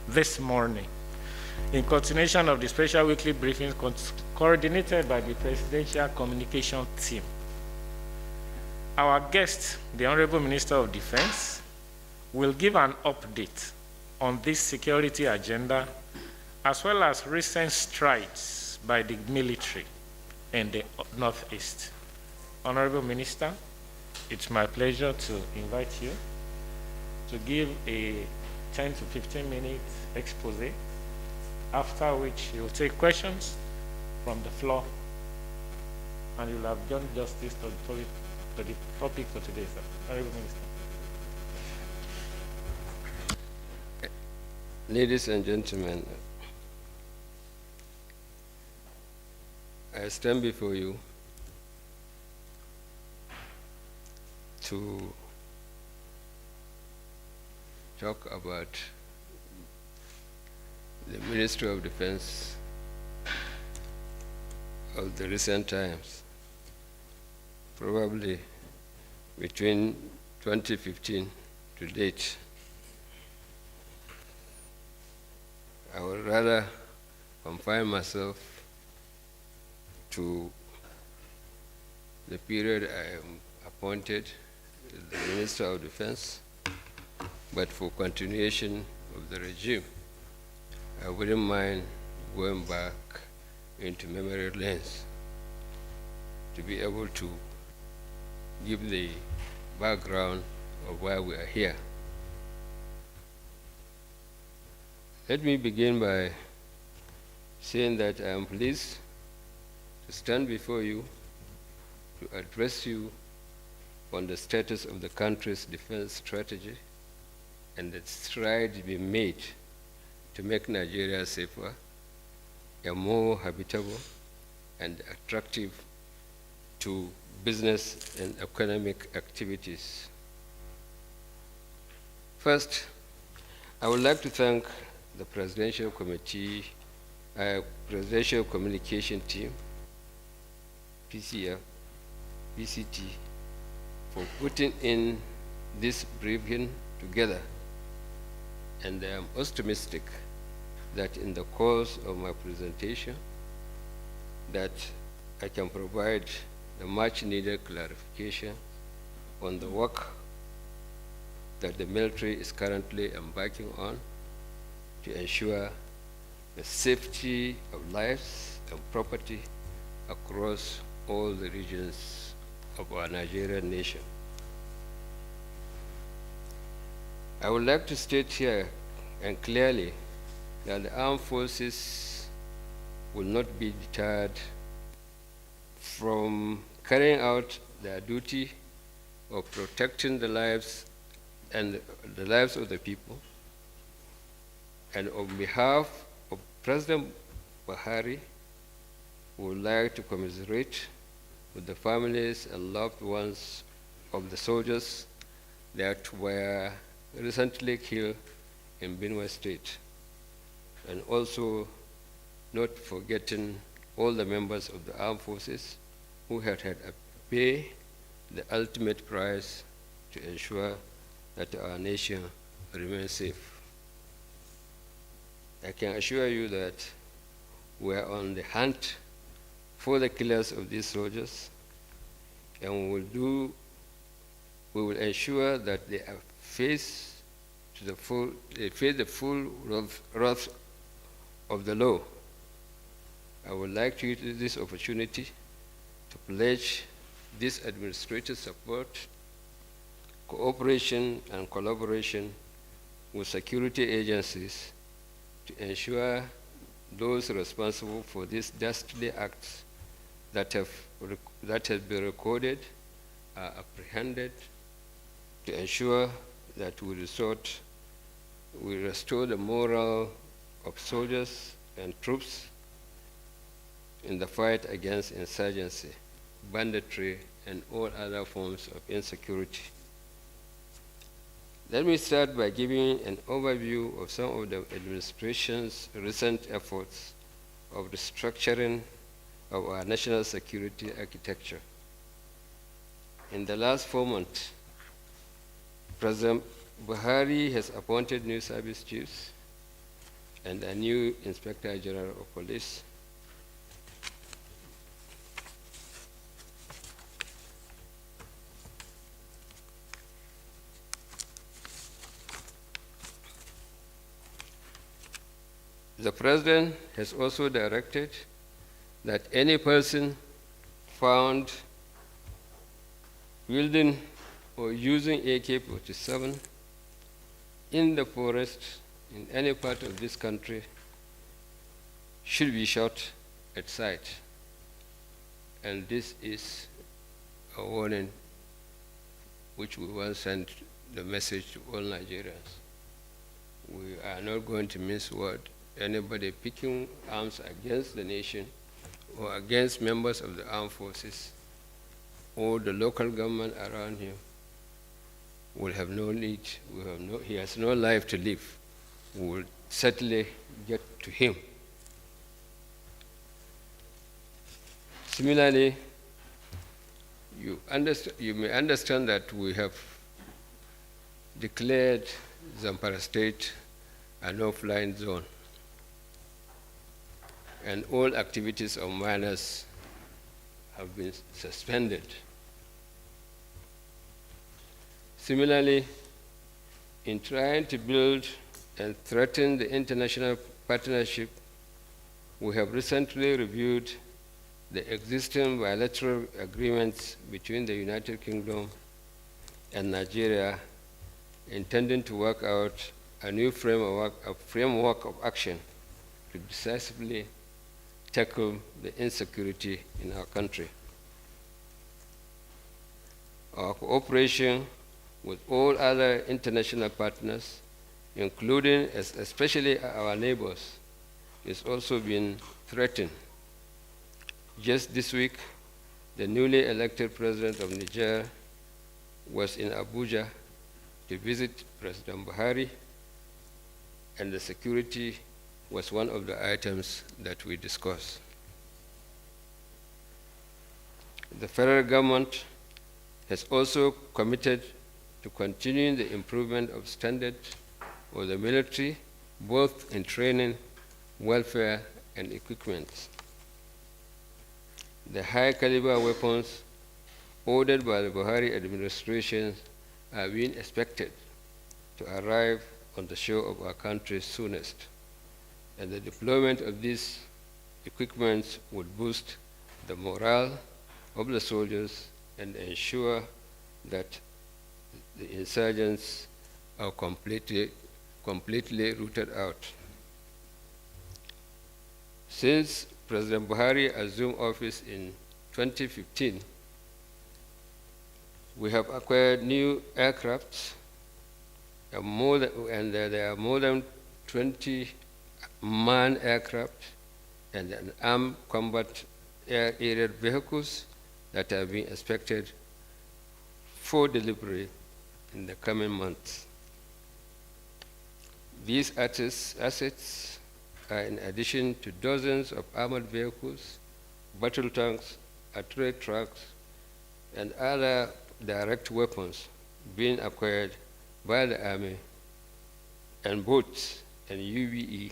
this morning, in continuation of the special weekly briefings coordinated by the Presidential Communication Team. Our guest, the Honorable Minister of Defense, will give an update on this security agenda, as well as recent strides by the military in the Northeast. Honorable Minister, it's my pleasure to invite you to give a 10 to 15 minute expose, after which you'll take questions from the floor, and you'll have done justice to the topic for today, sir. Honorable Minister. Ladies and gentlemen, I stand before you to talk about the Ministry of Defense of the recent times, probably between 2015 to date. I would rather confine myself to the period I am appointed the Minister of Defense, but for continuation of the regime, I wouldn't mind going back into memory lanes to be able to give the background of why we are here. Let me begin by saying that I am pleased to stand before you to address you on the status of the country's defense strategy and the strides being made to make Nigeria safer and more habitable and attractive to business and economic activities. First, I would like to thank the Presidential Committee, Presidential Communication Team, PCF, PCT, for putting in this briefing together. And I am optimistic that in the course of my presentation, that I can provide the much needed clarification on the work that the military is currently embarking on to ensure the safety of lives and property across all the regions of our Nigerian nation. I would like to state here and clearly that the armed forces will not be deterred from carrying out their duty of protecting the lives and the lives of the people. And on behalf of President Buhari, we would like to commiserate with the families and loved ones of the soldiers that were recently killed in Benue State, and also not forgetting all the members of the armed forces who had to pay the ultimate price to ensure that our nation remains safe. I can assure you that we are on the hunt for the killers of these soldiers, and we will ensure that they are face the full wrath of the law. I would like to use this opportunity to pledge this administrative support, cooperation, and collaboration with security agencies to ensure those responsible for these dastardly acts that have been recorded are apprehended, to ensure that we restore the morale of soldiers and troops in the fight against insurgency, banditry, and all other forms of insecurity. Let me start by giving an overview of some of the administration's recent efforts of restructuring of our national security architecture. In the last 4 months, President Buhari has appointed new service chiefs, and a new Inspector General of Police. The President has also directed that any person found wielding or using AK-47 in the forest in any part of this country should be shot at sight. And this is a warning which we will send the message to all Nigerians. We are not going to miss word. Anybody picking arms against the nation or against members of the armed forces or the local government around him will have no need, he has no life to live. We will certainly get to him. Similarly, you may understand that we have declared Zamfara State a no-flying zone, and all activities of miners have been suspended. Similarly, in trying to build and threaten the international partnership, we have recently reviewed the existing bilateral agreements between the United Kingdom and Nigeria, intending to work out a new framework of action to decisively tackle the insecurity in our country. Our cooperation with all other international partners, including especially our neighbors, is also being threatened. Just this week, the newly elected president of Niger was in Abuja to visit President Buhari, and the security was one of the items that we discussed. The federal government has also committed to continuing the improvement of standards of the military, both in training, welfare, and equipment. The high-caliber weapons ordered by the Buhari administration are being expected to arrive on the shore of our country soonest, and the deployment of these equipments would boost the morale of the soldiers and ensure that the insurgents are completely rooted out. Since President Buhari assumed office in 2015, we have acquired new aircraft, and there are more than 20 manned aircraft and armed combat air vehicles that are being expected for delivery in the coming months. These assets are in addition to dozens of armored vehicles, battle tanks, artillery trucks, and other direct weapons being acquired by the Army, and boats and UVE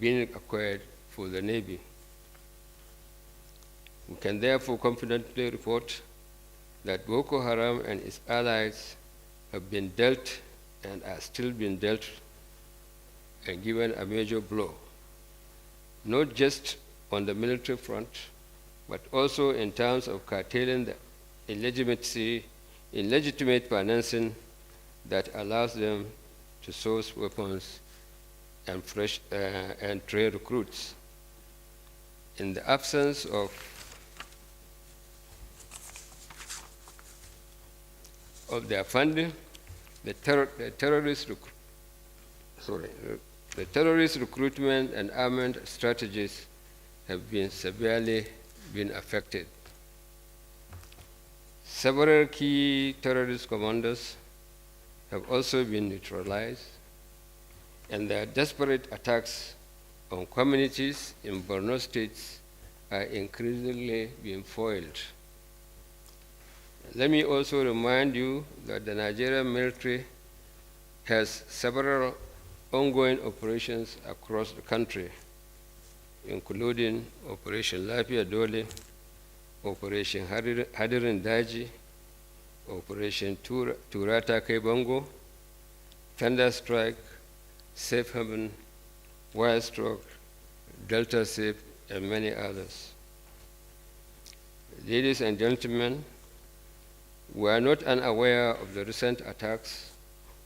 being acquired for the Navy. We can therefore confidently report that Boko Haram and its allies have been dealt and are still being dealt and given a major blow, not just on the military front, but also in terms of curtailing the illegitimate financing that allows them to source weapons and train recruits. In the absence of their funding, the terrorist recruitment and armament strategies have been severely affected. Several key terrorist commanders have also been neutralized, and their desperate attacks on communities in Borno State are increasingly being foiled. Let me also remind you that the Nigerian military has several ongoing operations across the country, including Operation Lafia Dole, Operation Hadirin Daji, Operation Turata Kaibango, Thunder Strike, Safe Haven, Wild Stroke, Delta Safe, and many others. Ladies and gentlemen, we are not unaware of the recent attacks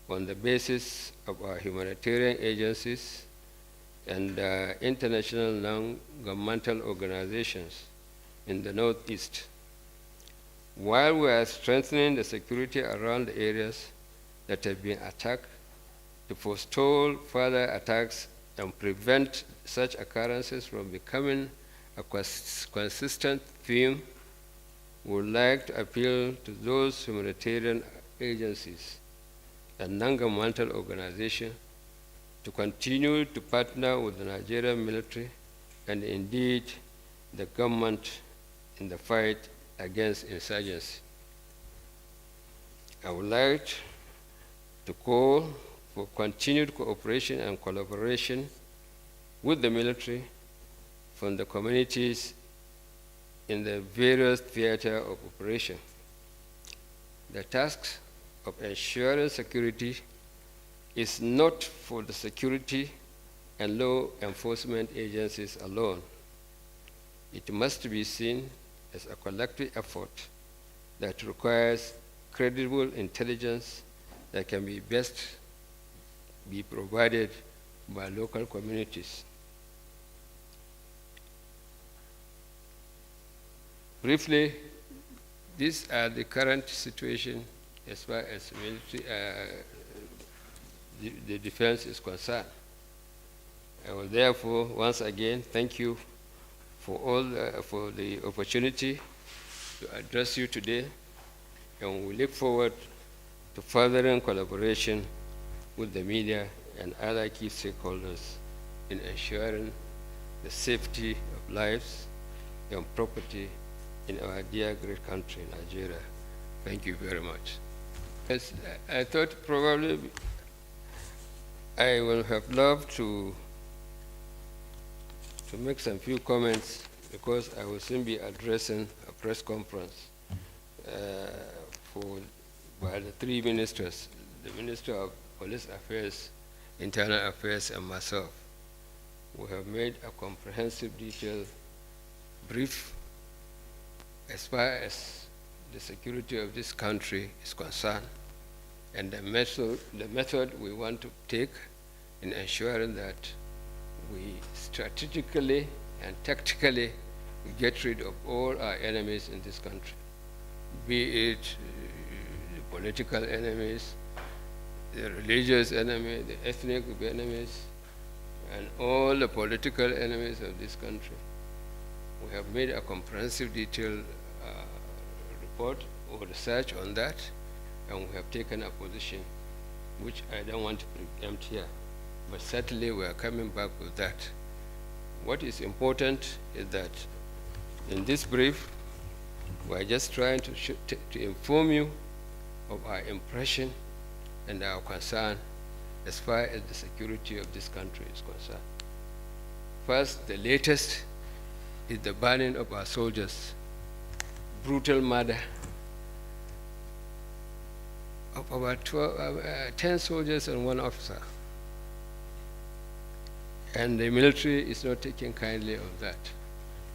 on the basis of our humanitarian agencies and international non-governmental organizations in the Northeast. While we are strengthening the security around the areas that have been attacked to forestall further attacks and prevent such occurrences from becoming a consistent theme, we would like to appeal to those humanitarian agencies and non-governmental organizations to continue to partner with the Nigerian military and indeed the government in the fight against insurgency. I would like to call for continued cooperation and collaboration with the military from the communities in the various theaters of operation. The task of ensuring security is not for the security and law enforcement agencies alone. It must be seen as a collective effort that requires credible intelligence that can be best be provided by local communities. Briefly, these are the current situation as far as military, the defense is concerned. I will therefore once again thank you for for the opportunity to address you today, and we look forward to furthering collaboration with the media and other key stakeholders in ensuring the safety of lives and property in our dear great country, Nigeria. Thank you very much. Yes, I thought probably I will have loved to make some few comments because I will soon be addressing a press conference by the three ministers, the Minister of Police Affairs, Internal Affairs, and myself. We have made a comprehensive, detailed brief as far as the security of this country is concerned, and the method we want to take in ensuring that we strategically and tactically get rid of all our enemies in this country, be it the political enemies, the religious enemy, the ethnic enemies, and all the political enemies of this country. We have made a comprehensive, detailed report or research on that, and we have taken a position which I don't want to preempt here, but certainly we are coming back with that. What is important is that in this brief, we are just trying to inform you of our impression and our concern as far as the security of this country is concerned. First, the latest is the burning of our soldiers, brutal murder of about 10 soldiers and 1 officer. And the military is not taking kindly of that.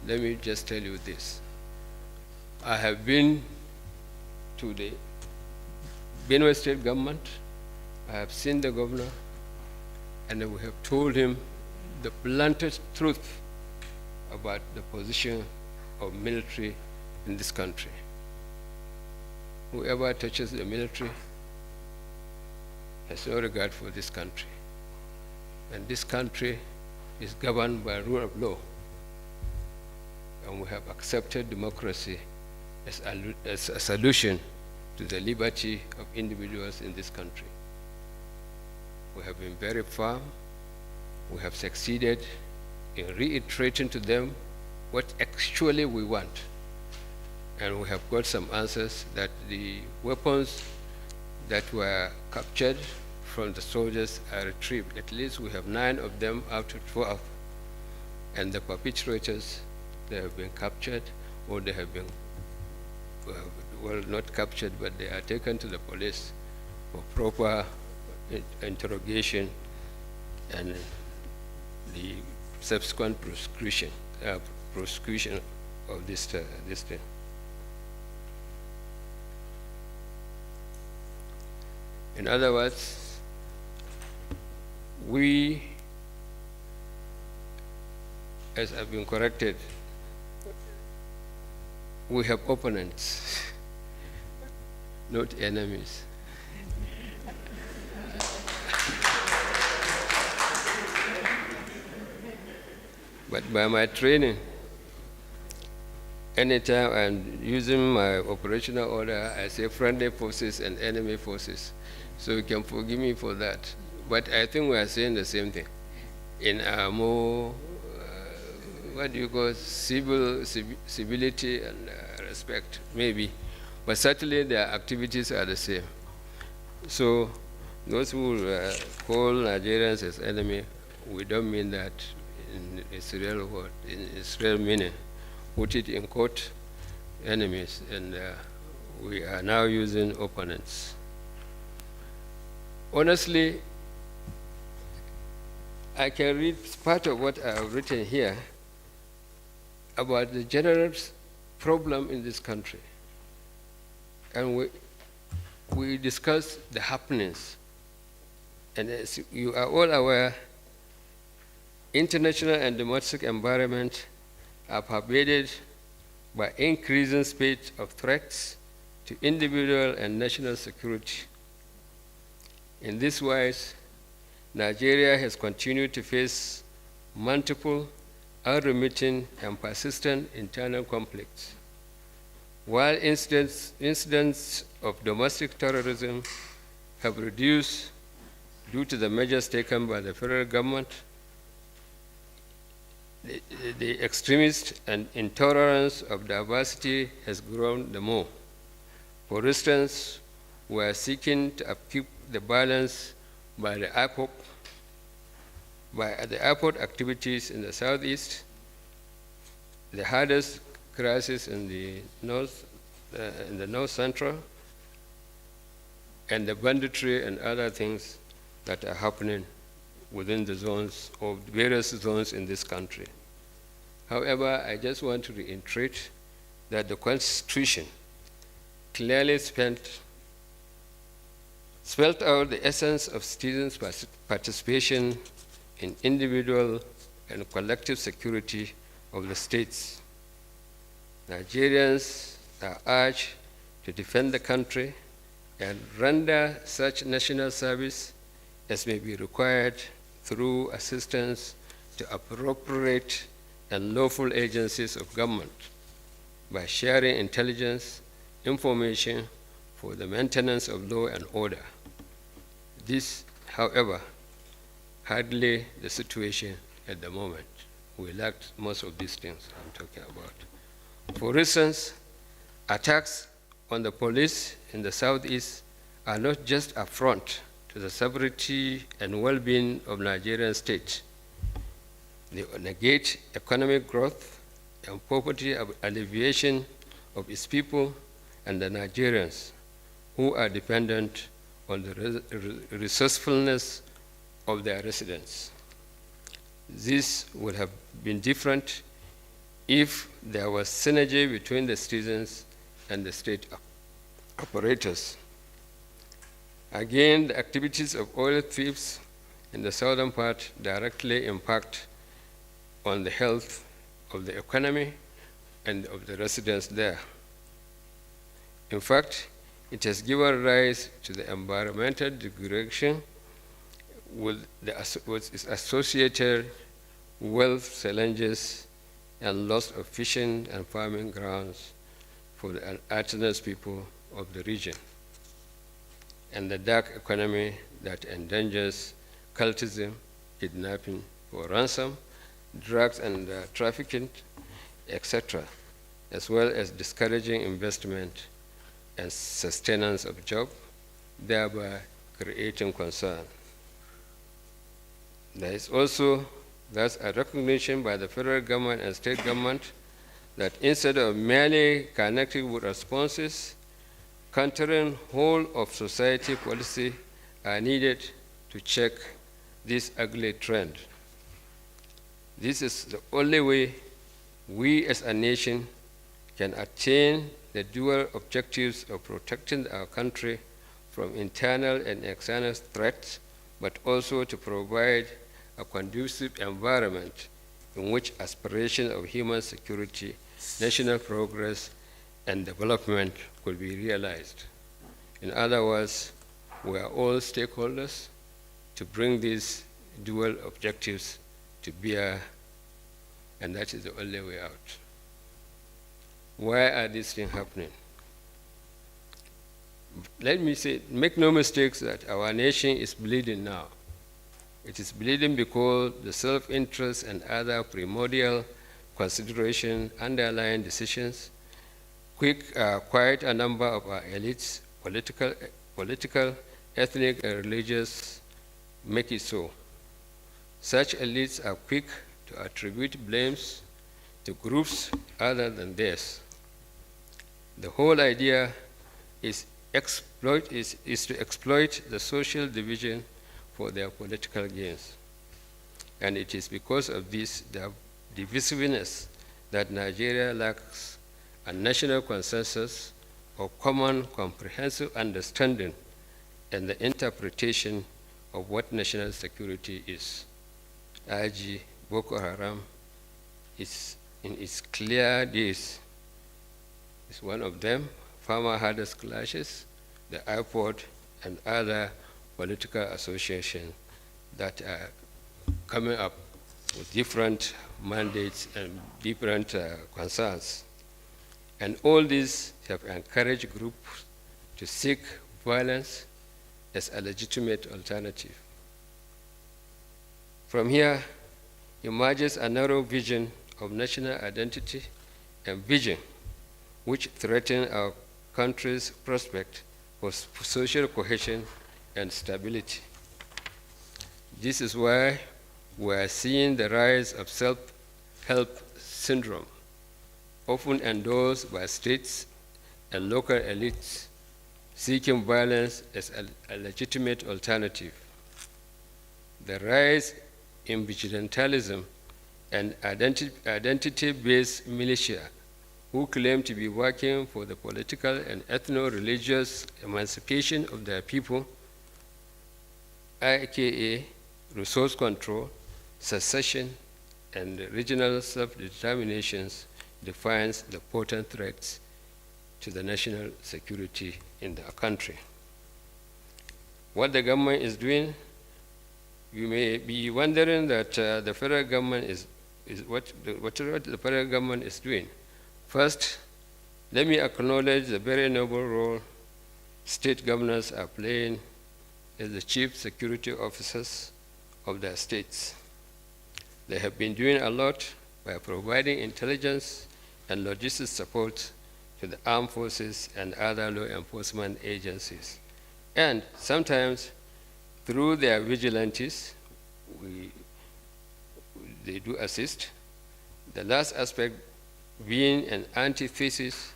Let me just tell you this. I have been to the Benue State government, I have seen the governor, and we have told him the bluntest truth about the position of military in this country. Whoever touches the military has no regard for this country. And this country is governed by rule of law. And we have accepted democracy as a solution to the liberty of individuals in this country. We have been very firm. We have succeeded in reiterating to them what actually we want. And we have got some answers that the weapons that were captured from the soldiers are retrieved. At least we have 9 of them out of 12. And the perpetrators, they have been captured, or they have been, well, not captured, but they are taken to the police for proper interrogation and the subsequent prosecution of this thing. In other words, we, as I've been corrected, we have opponents, not enemies. But by my training, anytime I'm using my operational order, I say friendly forces and enemy forces. So you can forgive me for that. But I think we are saying the same thing in a more, what do you call, civility and respect, maybe. But certainly their activities are the same. So those who call Nigerians as enemy, we don't mean that in its real word, in its real meaning. Put it in quote, enemies, and we are now using opponents. Honestly, I can read part of what I have written here about the general problem in this country. And we discuss the happenings. And as you are all aware, international and domestic environment are pervaded by increasing speed of threats to individual and national security. In this wise, Nigeria has continued to face multiple, unremitting, and persistent internal conflicts. While incidents of domestic terrorism have reduced due to the measures taken by the federal government, the extremist and intolerance of diversity has grown the more. For instance, we are seeking to upkeep the balance by the airport activities in the southeast, the hardest crisis in the north central, and the banditry and other things that are happening within the zones of various zones in this country. However, I just want to reiterate that the Constitution clearly spelled out the essence of citizens' participation in individual and collective security of the states. Nigerians are urged to defend the country and render such national service as may be required through assistance to appropriate and lawful agencies of government by sharing intelligence, information for the maintenance of law and order. This, however, hardly the situation at the moment. We lack most of these things I'm talking about. For instance, attacks on the police in the southeast are not just an affront to the sovereignty and well-being of Nigerian state. They negate economic growth and poverty alleviation of its people and the Nigerians who are dependent on the resourcefulness of their residents. This would have been different if there was synergy between the citizens and the state operators. Again, the activities of oil thieves in the southern part directly impact on the health of the economy and of the residents there. In fact, it has given rise to the environmental degradation with its associated wealth challenges and loss of fishing and farming grounds for the artisanal people of the region, and the dark economy that endangers cultism, kidnapping for ransom, drugs and trafficking, etc., as well as discouraging investment and sustenance of jobs, thereby creating concern. There is also thus a recognition by the federal government and state government that instead of merely connecting with responses, countering whole of society policy are needed to check this ugly trend. This is the only way we as a nation can attain the dual objectives of protecting our country from internal and external threats, but also to provide a conducive environment in which aspirations of human security, national progress, and development could be realized. In other words, we are all stakeholders to bring these dual objectives to bear, and that is the only way out. Why are these things happening? Let me say, make no mistakes that our nation is bleeding now. It is bleeding because the self-interest and other primordial consideration underlying decisions, quite a number of our elites, political, ethnic, and religious, make it so. Such elites are quick to attribute blames to groups other than theirs. The whole idea is to exploit the social division for their political gains. And it is because of this divisiveness that Nigeria lacks a national consensus or common comprehensive understanding and the interpretation of what national security is. IG, Boko Haram, is in its clear days, is one of them. Farmer herders clashes, the IPOD, and other political associations that are coming up with different mandates and different concerns. And all these have encouraged groups to seek violence as a legitimate alternative. From here emerges a narrow vision of national identity and vision which threaten our country's prospect for social cohesion and stability. This is why we are seeing the rise of self-help syndrome, often endorsed by states and local elites seeking violence as a legitimate alternative. The rise in vigilantism and identity-based militia who claim to be working for the political and ethno-religious emancipation of their people, aka resource control, secession, and regional self-determinations, defines the potent threats to the national security in the country. What the government is doing, you may be wondering that the federal government what the federal government is doing. First, let me acknowledge the very noble role state governors are playing as the chief security officers of their states. They have been doing a lot by providing intelligence and logistics support to the armed forces and other law enforcement agencies. And sometimes, through their vigilantes, they do assist. The last aspect being an antithesis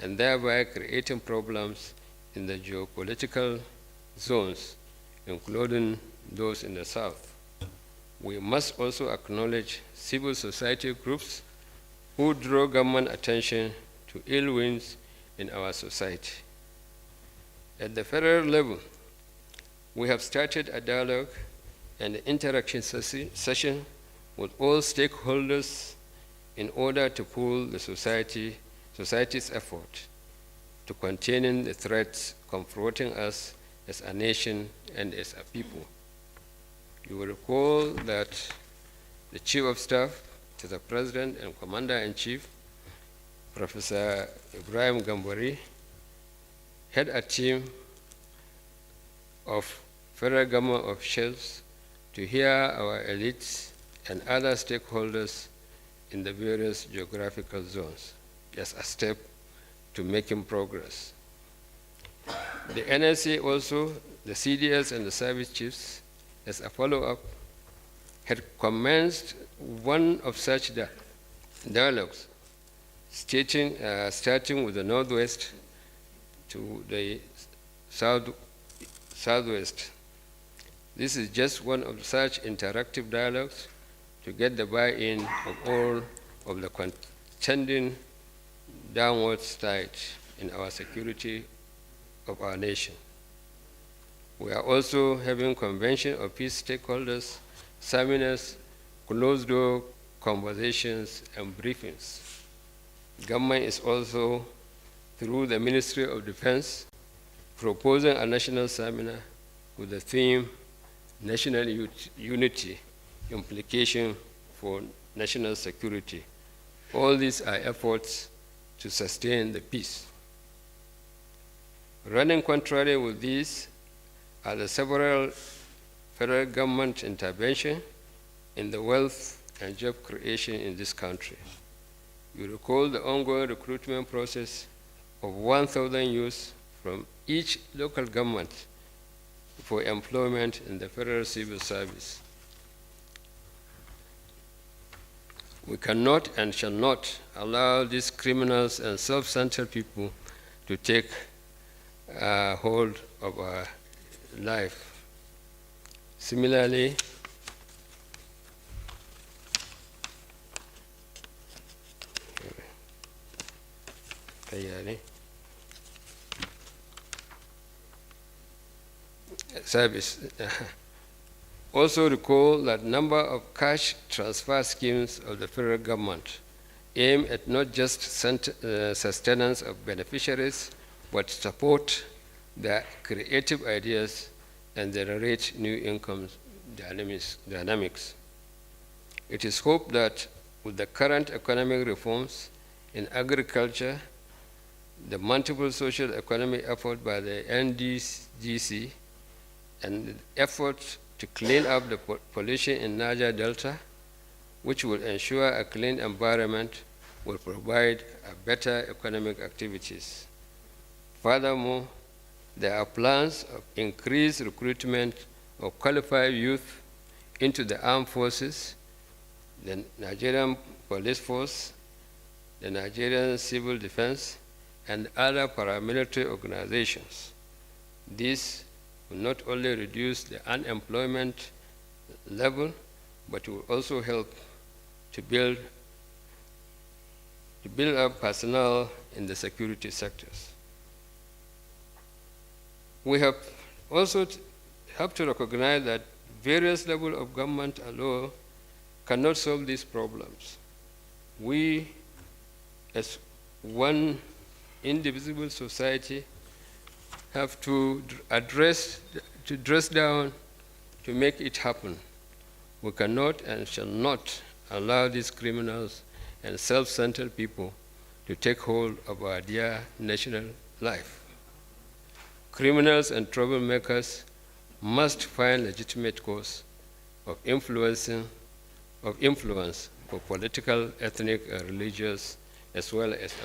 and thereby creating problems in the geopolitical zones, including those in the south. We must also acknowledge civil society groups who draw government attention to ill winds in our society. At the federal level, we have started a dialogue and interaction session with all stakeholders in order to pool the society's effort to containing the threats confronting us as a nation and as a people. You will recall that the Chief of Staff to the President and Commander-in-Chief, Professor Ibrahim Gambari, had a team of federal government officials to hear our elites and other stakeholders in the various geographical zones, as a step to making progress. The NSA also, the CDS and the service chiefs, as a follow-up, had commenced one of such dialogues, starting with the Northwest to the Southwest. This is just one of such interactive dialogues to get the buy-in of all of the contending downward tides in our security of our nation. We are also having convention of peace stakeholders, seminars, closed-door conversations, and briefings. Government is also, through the Ministry of Defense, proposing a national seminar with the theme National Unity, Implication for National Security. All these are efforts to sustain the peace. Running contrary with these are the several federal government intervention in the wealth and job creation in this country. You recall the ongoing recruitment process of 1,000 youths from each local government for employment in the federal civil service. We cannot and shall not allow these criminals and self-centered people to take hold of our life. Similarly, service. Also recall that number of cash transfer schemes of the federal government aim at not just sustenance of beneficiaries, but support their creative ideas and generate new income dynamics. It is hoped that with the current economic reforms in agriculture, the multiple social economic effort by the NDGC, and the effort to clean up the pollution in Niger Delta, which will ensure a clean environment, will provide a better economic activities. Furthermore, there are plans of increased recruitment of qualified youth into the armed forces, the Nigerian Police Force, the Nigerian Civil Defense, and other paramilitary organizations. This will not only reduce the unemployment level, but will also help to build up personnel in the security sectors. We have also have to recognize that various levels of government alone cannot solve these problems. We, as one indivisible society, have to dress down to make it happen. We cannot and shall not allow these criminals and self-centered people to take hold of our dear national life. Criminals and troublemakers must find legitimate cause of influence for political, ethnic, and religious, as well as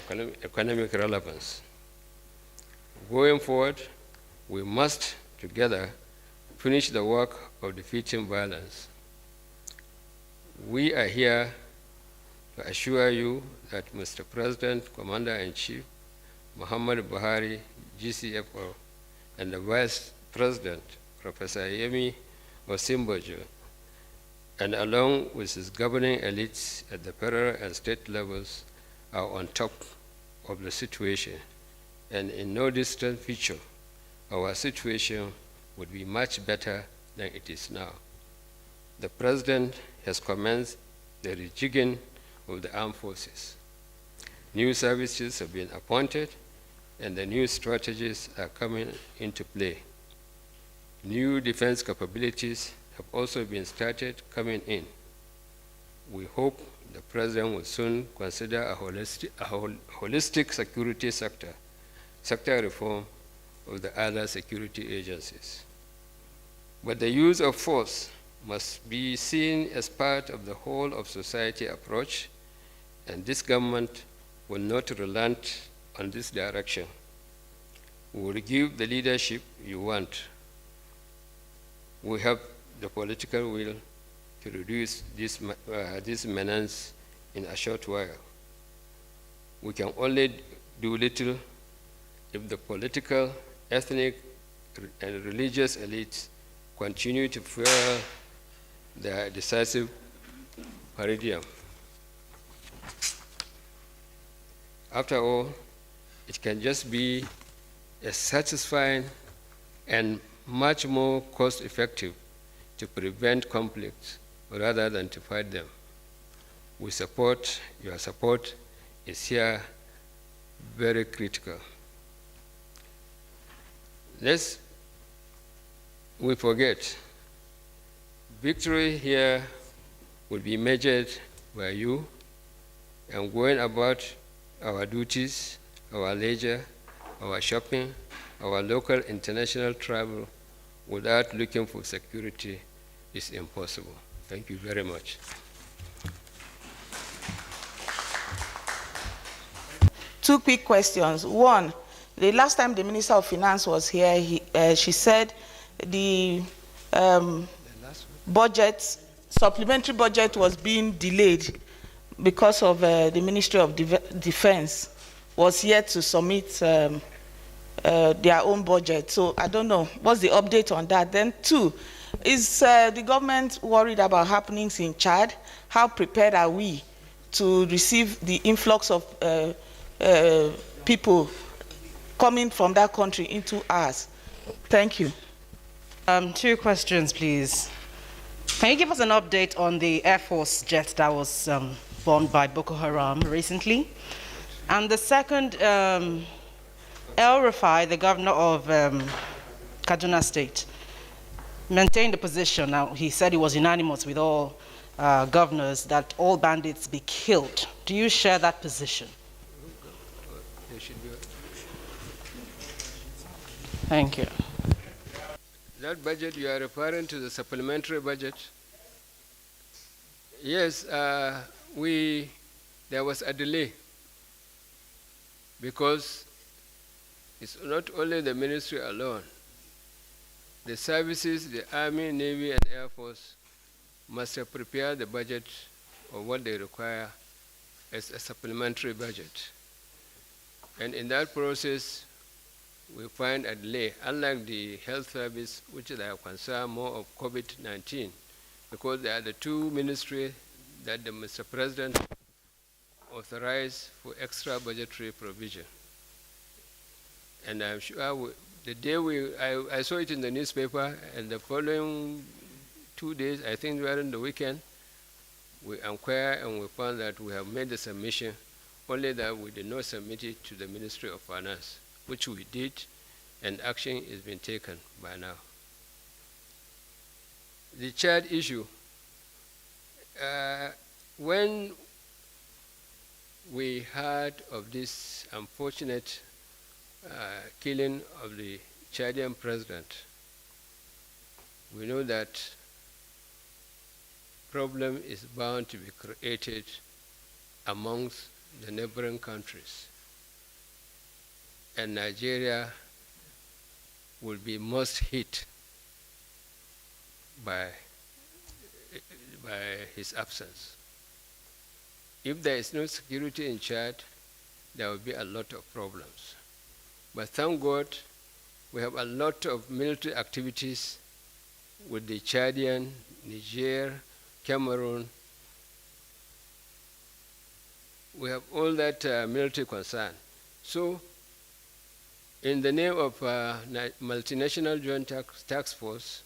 economic relevance. Going forward, we must together finish the work of defeating violence. We are here to assure you that Mr. President, Commander-in-Chief, Muhammad Buhari, GCFO, and the Vice President, Professor Yemi Osinbajo, and along with his governing elites at the federal and state levels, are on top of the situation, and in no distant future, our situation would be much better than it is now. The President has commenced the rejigging of the armed forces. New services have been appointed, and the new strategies are coming into play. New defense capabilities have also been started coming in. We hope the President will soon consider a holistic security sector reform of the other security agencies. But the use of force must be seen as part of the whole of society approach, and this government will not relent on this direction. We will give the leadership you want, we have the political will to reduce this menace in a short while. We can only do little if the political, ethnic, and religious elites continue to fuel their decisive paradigm. After all, it can just be a satisfying and much more cost-effective to prevent conflicts rather than to fight them. We support, your support is here very critical. Lest we forget, victory here will be measured by you and going about our duties, our leisure, our shopping, our local international travel without looking for security is impossible. Thank you very much. Two quick questions. One, the last time the Minister of Finance was here, she said the budget, supplementary budget was being delayed because of the Ministry of Defense was yet to submit their own budget. So I don't know, what's the update on that? Then two, is the government worried about happenings in Chad? How prepared are we to receive the influx of people coming from that country into ours? Thank you. Two questions, please. Can you give us an update on the Air Force jet that was bombed by Boko Haram recently? And the second, El Rufai, the governor of Kaduna State, maintained the position. Now, he said he was unanimous with all governors that all bandits be killed. Do you share that position? Thank you. That budget you are referring to, the supplementary budget? Yes, there was a delay because it's not only the ministry alone. The services, the Army, Navy, and Air Force must have prepared the budget of what they require as a supplementary budget. And in that process, we find a delay, unlike the health service, which they are concerned more of COVID-19, because they are the two ministries that the Mr. President authorized for extra budgetary provision. And I'm sure the day I saw it in the newspaper, and the following 2 days, I think during the weekend, we inquired and we found that we have made the submission, only that we did not submit it to the Ministry of Finance, which we did, and action is being taken by now. The Chad issue, when we heard of this unfortunate killing of the Chadian president, we know that problem is bound to be created amongst the neighboring countries. And Nigeria will be most hit by his absence. If there is no security in Chad, there will be a lot of problems. But thank God, we have a lot of military activities with the Chadian, Niger, Cameroon. We have all that military concern. So, in the name of multinational joint task force,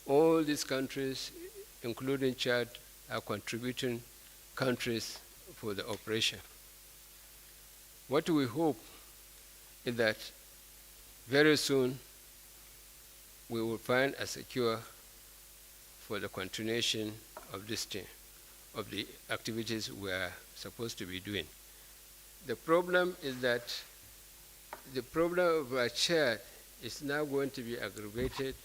all these countries, including Chad, are contributing countries for the operation. What we hope is that very soon we will find a secure for the continuation of this thing, of the activities we are supposed to be doing. The problem is that the problem of Chad is now going to be aggravated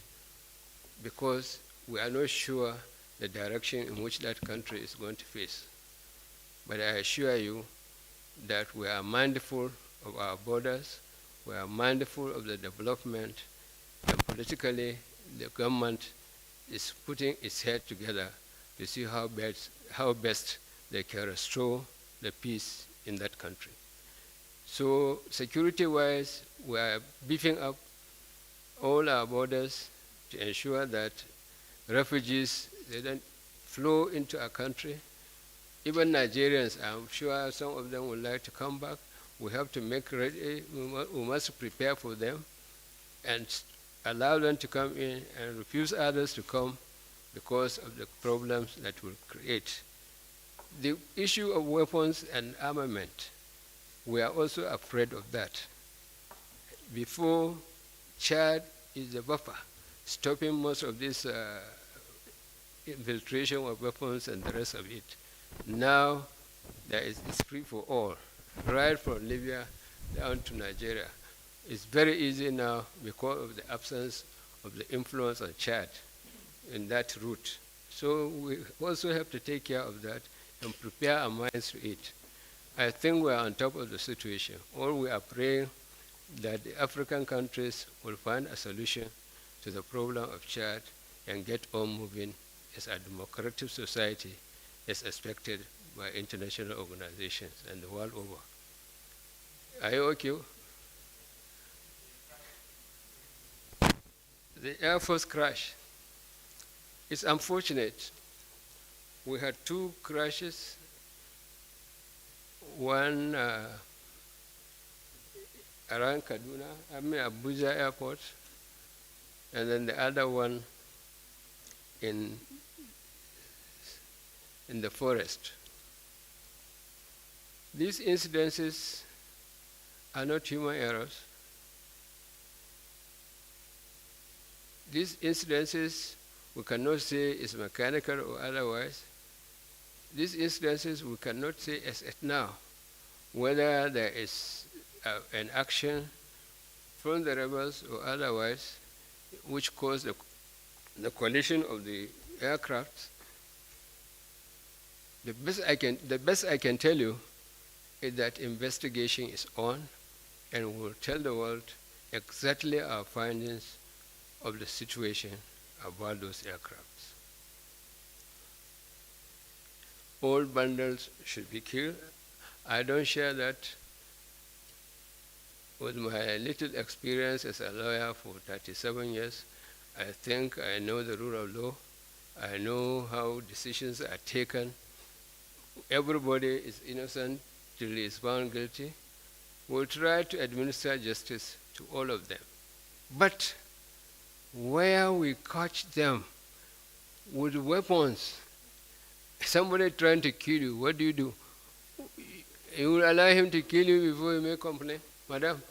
because we are not sure the direction in which that country is going to face. But I assure you that we are mindful of our borders, we are mindful of the development, and politically the government is putting its head together to see how best they can restore the peace in that country. So security-wise, we are beefing up all our borders to ensure that refugees, they don't flow into our country. Even Nigerians, I'm sure some of them would like to come back. We have to make ready, we must prepare for them and allow them to come in and refuse others to come because of the problems that will create. The issue of weapons and armament, we are also afraid of that. Before, Chad is the buffer, stopping most of this infiltration of weapons and the rest of it. Now, it's free for all, right from Libya down to Nigeria. It's very easy now because of the absence of the influence of Chad in that route. So we also have to take care of that and prepare our minds to it. I think we are on top of the situation. All we are praying that the African countries will find a solution to the problem of Chad and get on moving as a democratic society as expected by international organizations and the world over. Are you okay? The Air Force crash. It's unfortunate. We had two crashes, one around Kaduna, Abuja Airport, and then the other one in the forest. These incidences are not human errors. These incidences we cannot say is mechanical or otherwise. These incidences we cannot say as at now whether there is an action from the rebels or otherwise which caused the collision of the aircraft. The best I can tell you is that investigation is on, and we'll tell the world exactly our findings of the situation about those aircrafts. All bundles should be killed. I don't share that. With my little experience as a lawyer for 37 years, I think I know the rule of law. I know how decisions are taken. Everybody is innocent till he is found guilty. We'll try to administer justice to all of them. But where we catch them with weapons, somebody trying to kill you, what do? You will allow him to kill you before you make complaint? Madam,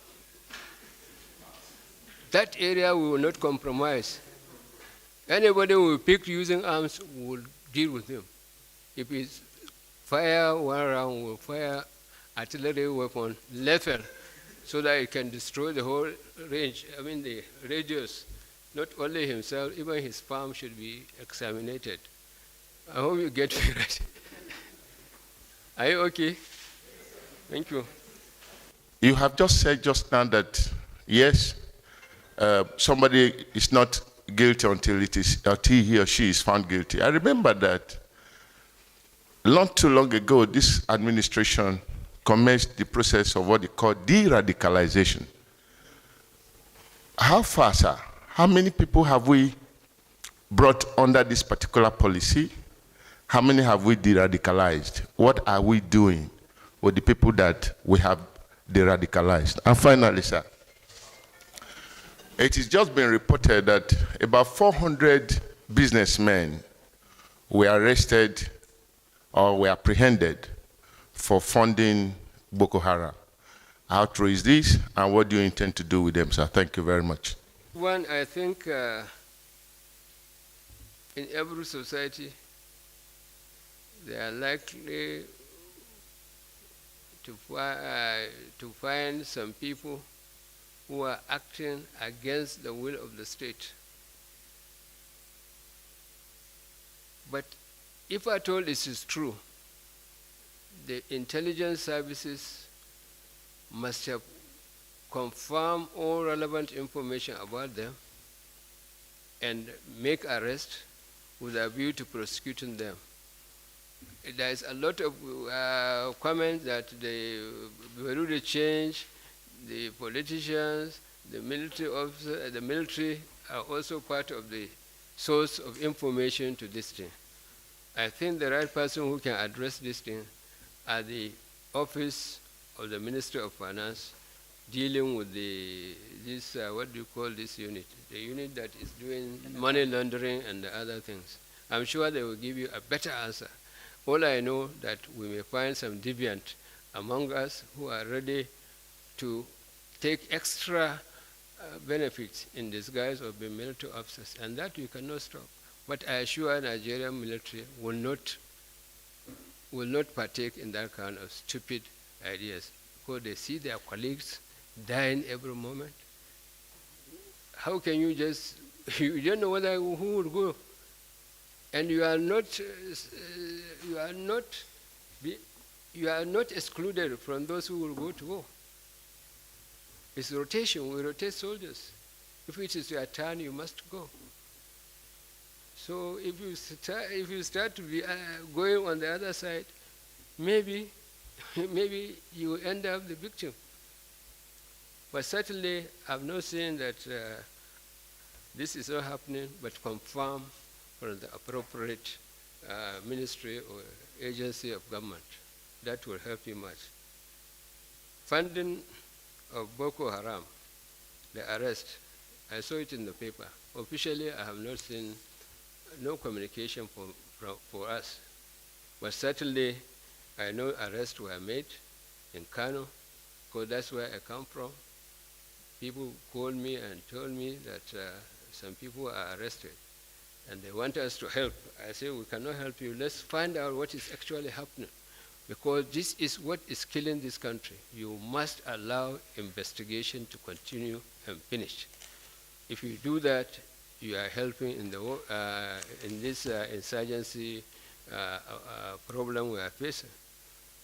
that area we will not compromise. Anybody who will pick using arms will deal with him. If it's fire one round, we'll fire artillery weapon, lethal, so that it can destroy the whole range, the radius. Not only himself, even his farm should be examined. I hope you get me right. Are you okay? Thank you. You have just said just now that, yes, somebody is not guilty until he or she is found guilty. I remember that not too long ago, this administration commenced the process of what they call de-radicalization. How far, sir? How many people have we brought under this particular policy? How many have we de-radicalized? What are we doing with the people that we have de-radicalized? And finally, sir, it has just been reported that about 400 businessmen were arrested or were apprehended for funding Boko Haram. How true is this, and what do you intend to do with them, sir? Thank you very much. One, I think in every society, they are likely to find some people who are acting against the will of the state. But if at all this is true, the intelligence services must have confirmed all relevant information about them and make arrests with a view to prosecuting them. There is a lot of comments that the Burundi change, the politicians, the military officers, the military are also part of the source of information to this thing. I think the right person who can address this thing are the office of the Minister of Finance dealing with this, what do you call this unit? The unit that is doing money laundering and the other things. I'm sure they will give you a better answer. All I know that we may find some deviant among us who are ready to take extra benefits in disguise of being military officers, and that you cannot stop. But I assure Nigerian military will not partake in that kind of stupid ideas, because they see their colleagues dying every moment. How can you just, you don't know whether who will go, and you are not excluded from those who will go to war. It's rotation. We rotate soldiers. If it is your turn, you must go. So if you start to be going on the other side, maybe you end up the victim. But certainly, I've not seen that this is not happening, but confirm from the appropriate ministry or agency of government. That will help you much. Funding of Boko Haram, the arrest, I saw it in the paper. Officially, I have not seen no communication for us. But certainly, I know arrests were made in Kano, because that's where I come from. People called me and told me that some people are arrested, and they want us to help. I say, we cannot help you. Let's find out what is actually happening, because this is what is killing this country. You must allow investigation to continue and finish. If you do that, you are helping in this insurgency problem we are facing.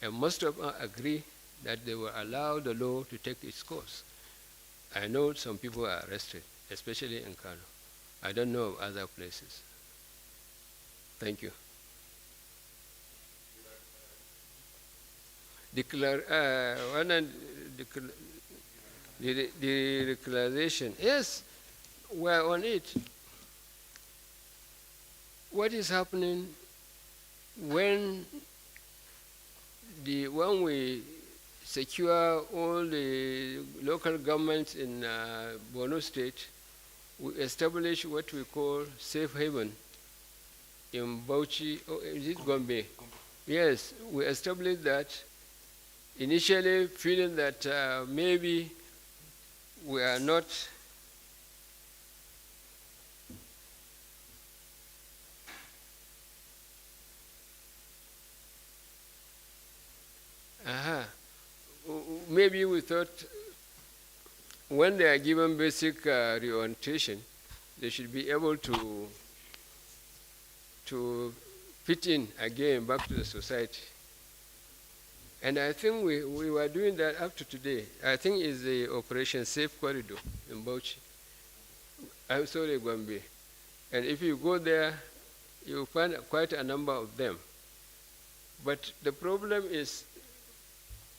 And most of us agree that they will allow the law to take its course. I know some people are arrested, especially in Kano. I don't know of other places. Thank you. The declaration, yes, we're on it. What is happening when we secure all the local governments in Borno State, we establish what we call safe haven in Bauchi, is it Gombe? Yes, we established that, initially feeling that maybe we are not maybe we thought when they are given basic reorientation, they should be able to fit in again back to the society. And I think we were doing that up to today. I think it's the Operation Safe Corridor in Bauchi. I'm sorry, Gombe. And if you go there, you'll find quite a number of them. But the problem is,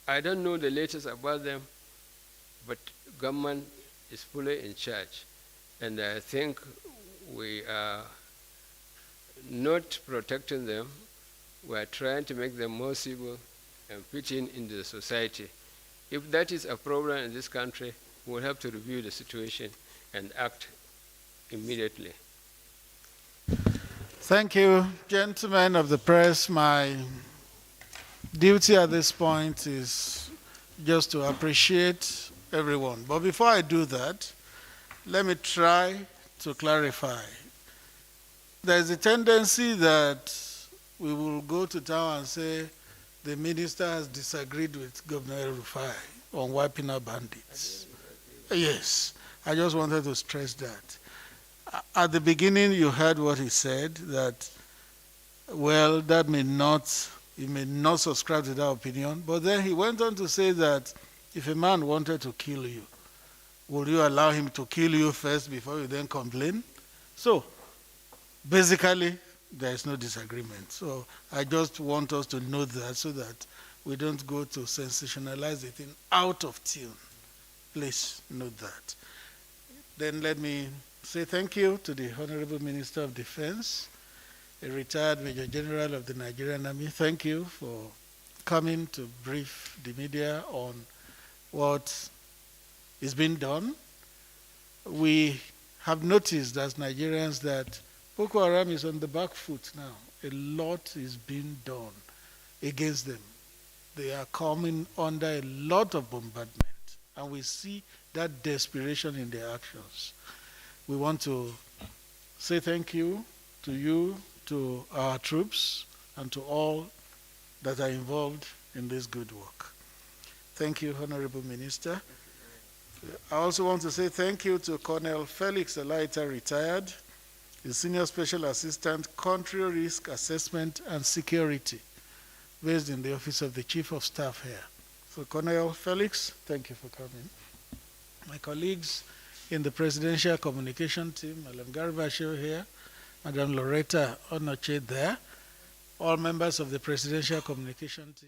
I don't know the latest about them, but government is fully in charge. And I think we are not protecting them. We are trying to make them more civil and fit into the society. If that is a problem in this country, we'll have to review the situation and act immediately. Thank you, gentlemen of the press. My duty at this point is just to appreciate everyone. But before I do that, let me try to clarify. There's a tendency that we will go to town and say the minister has disagreed with Governor Rufai on wiping out bandits. Yes, I just wanted to stress that. At the beginning, you heard what he said, that, well, that may not, he may not subscribe to that opinion, but then he went on to say that if a man wanted to kill you, would you allow him to kill you first before you then complain? So, basically, there is no disagreement. So I just want us to know that so that we don't go to sensationalize the thing out of tune. Please note that. Then let me say thank you to the Honorable Minister of Defense, a retired Major General of the Nigerian Army. Thank you for coming to brief the media on what is being done. We have noticed as Nigerians that Boko Haram is on the back foot now. A lot is being done against them. They are coming under a lot of bombardment, and we see that desperation in their actions. We want to say thank you, to our troops, and to all that are involved in this good work. Thank you, Honorable Minister. I also want to say thank you to Colonel Felix Elaita, retired, the Senior Special Assistant, Country Risk Assessment and Security, based in the Office of the Chief of Staff here. So, Colonel Felix, thank you for coming. My colleagues in the Presidential Communication Team, Madam Bashir here, Madam Loretta Onoche there, all members of the Presidential Communication Team.